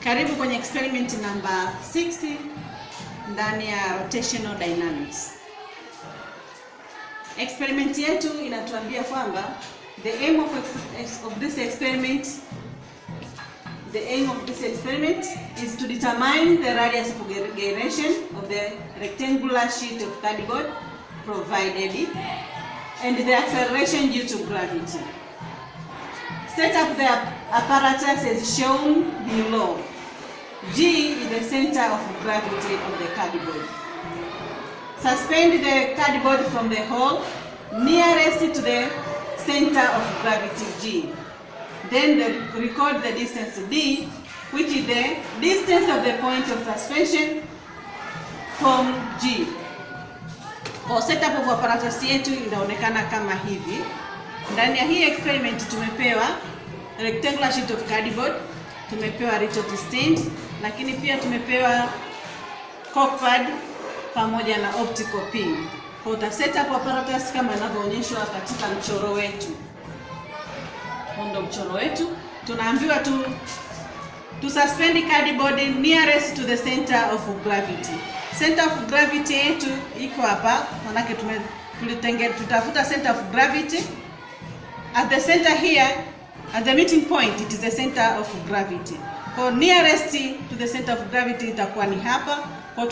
Karibu kwenye experiment number 6 ndani ya rotational dynamics. Experiment yetu inatuambia kwamba the aim of this experiment is to determine the radius of gyration of the rectangular sheet of cardboard provided and the acceleration due to gravity. Set up the apparatus as shown below. G is the center of gravity of the cardboard. Suspend the cardboard from the hole nearest to the center of gravity G. Then record the distance D, which is the distance of the point of suspension from G. Kwa setup of apparatus yetu inaonekana kama hivi. Ndani ya hii experiment tumepewa rectangular sheet of cardboard, tumepewa retort stand, lakini pia tumepewa cork pad pamoja na optical pin. Kwa uta setup apparatus kama inavyoonyeshwa katika mchoro wetu. Ndio mchoro wetu. Tunaambiwa to suspend cardboard nearest to the center of gravity. Center of gravity yetu iko hapa, maana tutafuta center of gravity. At the center here, at the meeting point, it is the center of gravity. Kwa nearest to the center of gravity itakuwa ni hapa. Kwa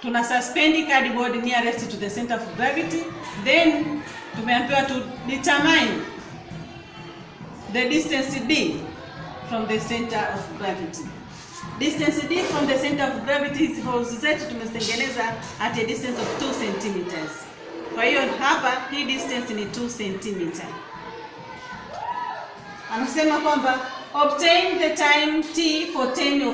tuna suspend cardboard nearest to the center of gravity. Then tumeambiwa to determine the distance D from the center of gravity. Distance D from the center of gravity is holes zetu tumezitengeneza at a distance of 2 centimeters. Kwa hiyo hapa hii distance ni 2 centimeter. Anasema kwamba obtain the time t for 10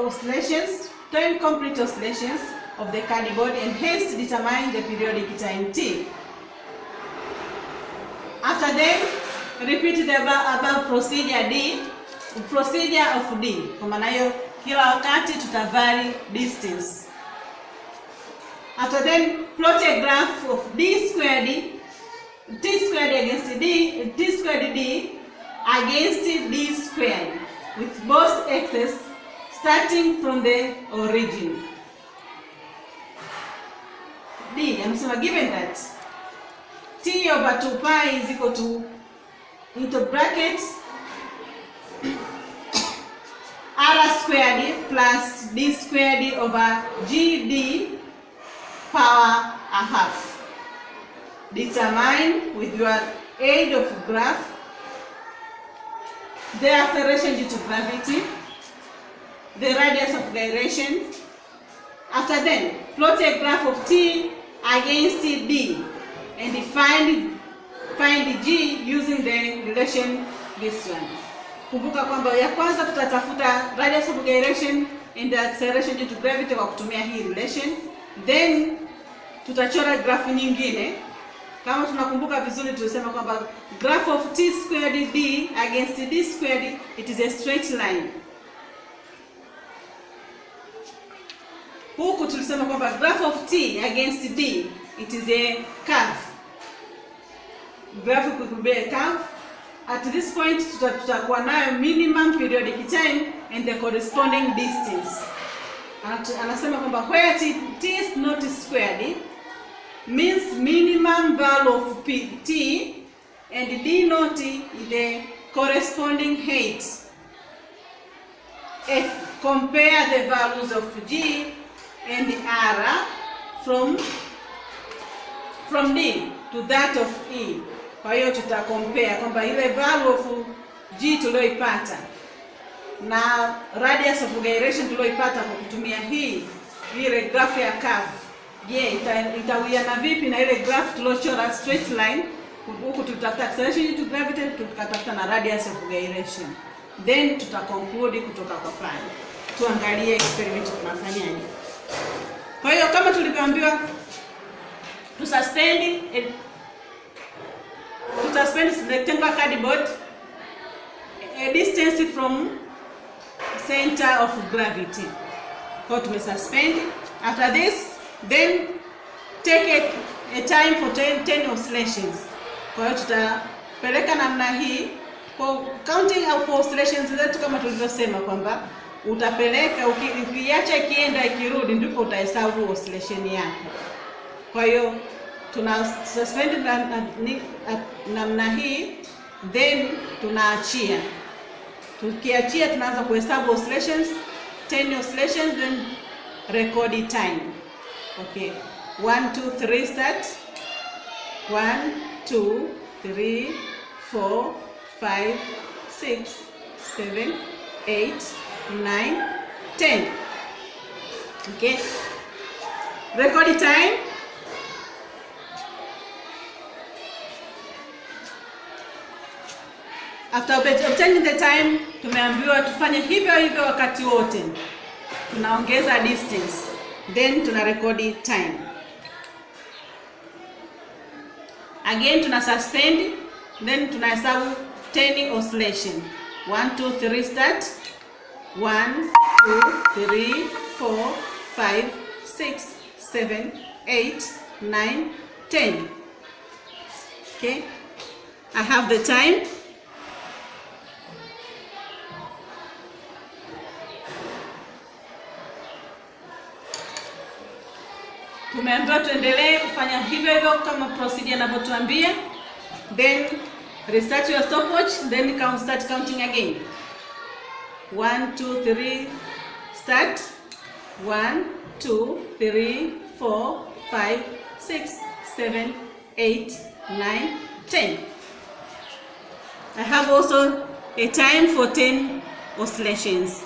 oscillations, 10 complete oscillations of the cardboard and hence determine the periodic time t. After then, repeat the above procedure of D. Kwa maana hiyo kila wakati tutavary distance. After then, plot a graph of t squared against D against D squared with both axes starting from the origin. D, amesema given that t over 2 pi is equal to into brackets r squared plus d squared over gd power a half. Determine with your aid of graph the acceleration due to gravity, the radius of gyration. After then, plot a graph of t against d and find g using the relation this one. Kumbuka kwamba ya kwanza tutatafuta radius of gyration and the acceleration due to gravity kwa kutumia hii relation. Then tutachora graph nyingine. Kama tunakumbuka vizuri tulisema kwamba graph of t squared d against d squared, it is a straight line. Huku tulisema kwamba graph of t against d, it is a curve. Graph could be a curve. At this point tutakuwa nayo minimum periodic time and the corresponding distance. Anasema kwamba where t is not squared means minimum value of t and d not is the corresponding height. F, compare the values of g and r from d to that of e. Kwa hiyo tutacompare kwamba ile value of g tulioipata na radius of gyration tulioipata kwa kutumia ile graph ya curve. Je, itawiana vipi na ile graph tuliochora straight line? Huku tutafuta acceleration due to gravity, tukatafuta na radius of gyration. Then tutaconclude kutoka kwa pale. Tuangalie experiment tunafanyaje. Kwa hiyo kama tulivyoambiwa to suspend rectangular cardboard a distance from center of gravity. Kwa tumesuspend. After this, then take a time for 10 oscillations. Kwa hiyo tutapeleka namna hii Kwa counting of oscillations zetu kama tulivyosema kwamba utapeleka ukiacha ikienda ikirudi ndipo utahesabu oscillation yako. Kwa hiyo tuna suspend namna hii, then tunaachia. Tukiachia tunaanza kuhesabu oscillations, 10 oscillations, then record time. Okay, 1 2 3 start. 1 2 3 4 5 6 7 8 9 10. Okay, record time. After obtaining the time, tumeambiwa tufanye hivyo hivyo wakati wote. Tunaongeza distance, then tuna record time. Again tuna suspend, then tunahesabu 10 oscillation. 1 2 3 start. 1 2 3 4 5 6 7 8 9 10. Okay, I have the time. Tumeambiwa tuendelee kufanya hivyo hivyo kama procedure inavyotuambia. Then restart your stopwatch, then start counting again. 1 2 3 start. 1 2 3 4 5 6 7 8 9 10. I have also a time for 10 oscillations.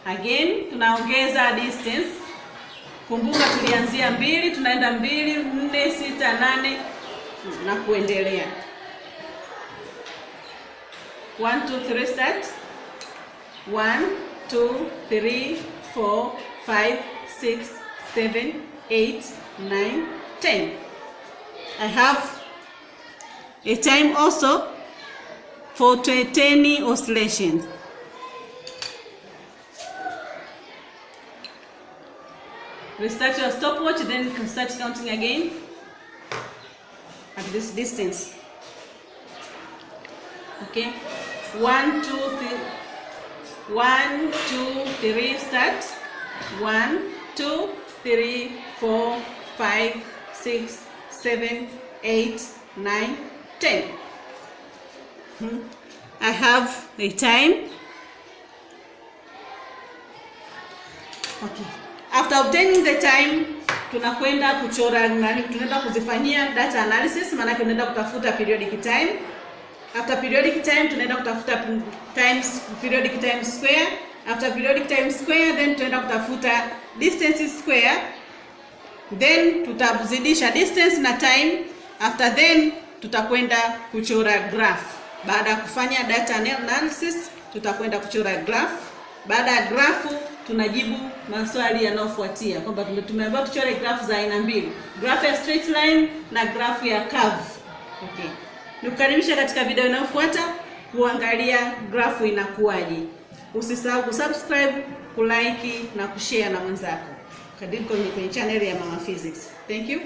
Again tunaongeza distance. Kumbuka tulianzia 2, tunaenda 2 4 6 8 na kuendelea. 1 2 3 start. 1 2 3 4 5 6 7 8 9 10. I have a time also for 10 oscillations. Restart your stopwatch, then you can start counting again at this distance. Okay, 1 2 3 start. 1 2 3 4 5 6 7 8 9 10. I have a time. Okay. After obtaining the time, tunakwenda kuchora tunaenda kuzifanyia data analysis, maana tunaenda kutafuta periodic time. After periodic time tunaenda kutafuta periodic time square. After periodic time square, then tunaenda kutafuta distance square. Then tutazidisha distance na time. After then tutakwenda kuchora graph. Baada ya kufanya data analysis, tutakwenda kuchora graph. Baada ya graph tunajibu maswali yanayofuatia kwamba tumeambiwa tuchore graph za aina mbili, graph ya straight line na graph ya curve. Okay, nikukaribisha katika video inayofuata kuangalia graph inakuwaje. Usisahau kusubscribe, kulike na kushare na mwenzako. Karibu kwenye channel ya Mama Physics. Thank you.